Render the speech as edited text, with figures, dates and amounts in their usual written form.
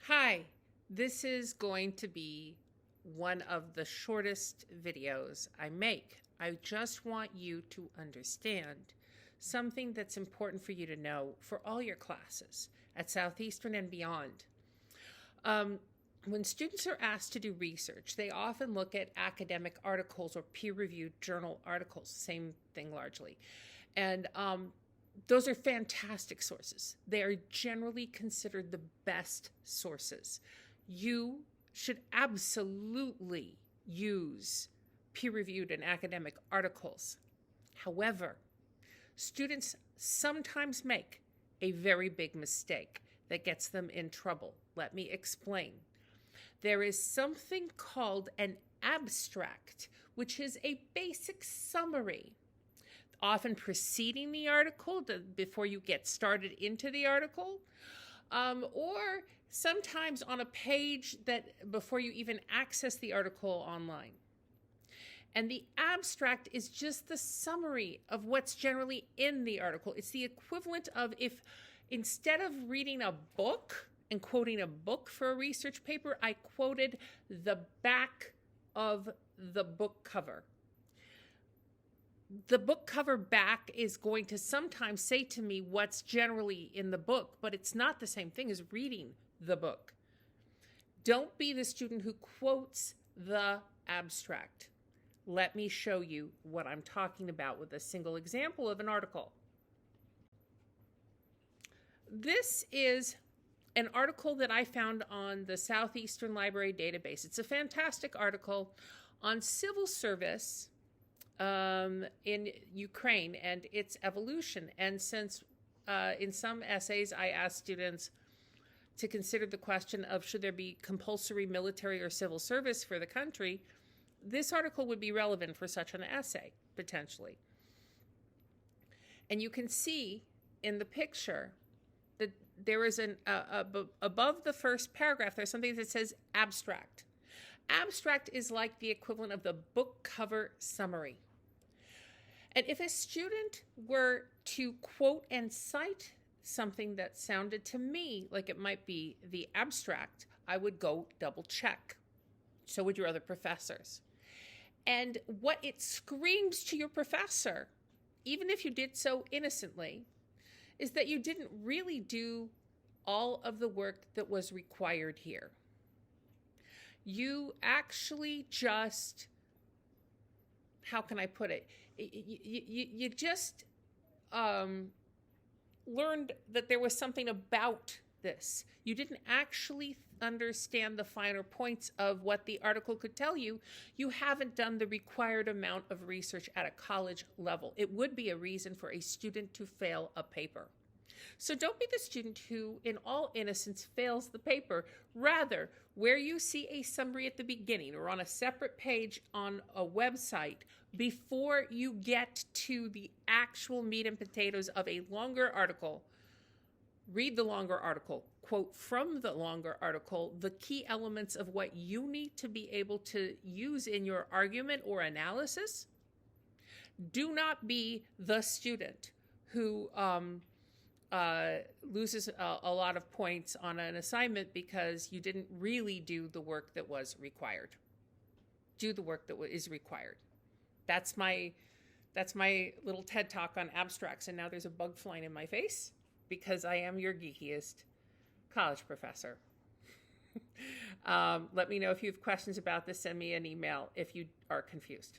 Hi, this is going to be one of the shortest videos I make. I just want you to understand something that's important for you to know for all your classes at Southeastern and beyond. When students are asked to do research, they often look at academic articles or peer-reviewed journal articles, same thing largely. And those are fantastic sources. They are generally considered the best sources. You should absolutely use peer-reviewed and academic articles. However, students sometimes make a very big mistake that gets them in trouble. Let me explain. There is something called an abstract, which is a basic summary, often preceding the article before you get started into the article, or sometimes on a page that before you even access the article online. And the abstract is just the summary of what's generally in the article. It's the equivalent of if instead of reading a book and quoting a book for a research paper, I quoted the back of the book cover. The book cover back is going to sometimes say to me what's generally in the book, but it's not the same thing as reading the book. Don't be the student who quotes the abstract. Let me show you what I'm talking about with a single example of an article. This is an article that I found on the Southeastern Library database. It's a fantastic article on civil service in Ukraine and its evolution. And since in some essays I asked students to consider the question of should there be compulsory military or civil service for the country, this article would be relevant for such an essay, potentially. And you can see in the picture that there is above the first paragraph, there's something that says abstract. Abstract is like the equivalent of the book cover summary. And if a student were to quote and cite something that sounded to me like it might be the abstract, I would go double check. So would your other professors. And what it screams to your professor, even if you did so innocently, is that you didn't really do all of the work that was required here. You actually just, how can I put it? You just learned that there was something about this. You didn't actually understand the finer points of what the article could tell you. You haven't done the required amount of research at a college level. It would be a reason for a student to fail a paper. So don't be the student who, in all innocence, fails the paper. Rather, where you see a summary at the beginning or on a separate page on a website, before you get to the actual meat and potatoes of a longer article, read the longer article, quote from the longer article the key elements of what you need to be able to use in your argument or analysis. Do not be the student who loses a lot of points on an assignment because you didn't really do the work that was required. Do the work that is required. That's my little TED talk on abstracts, and now there's a bug flying in my face because I am your geekiest college professor. Let me know if you have questions about this. Send me an email if you are confused.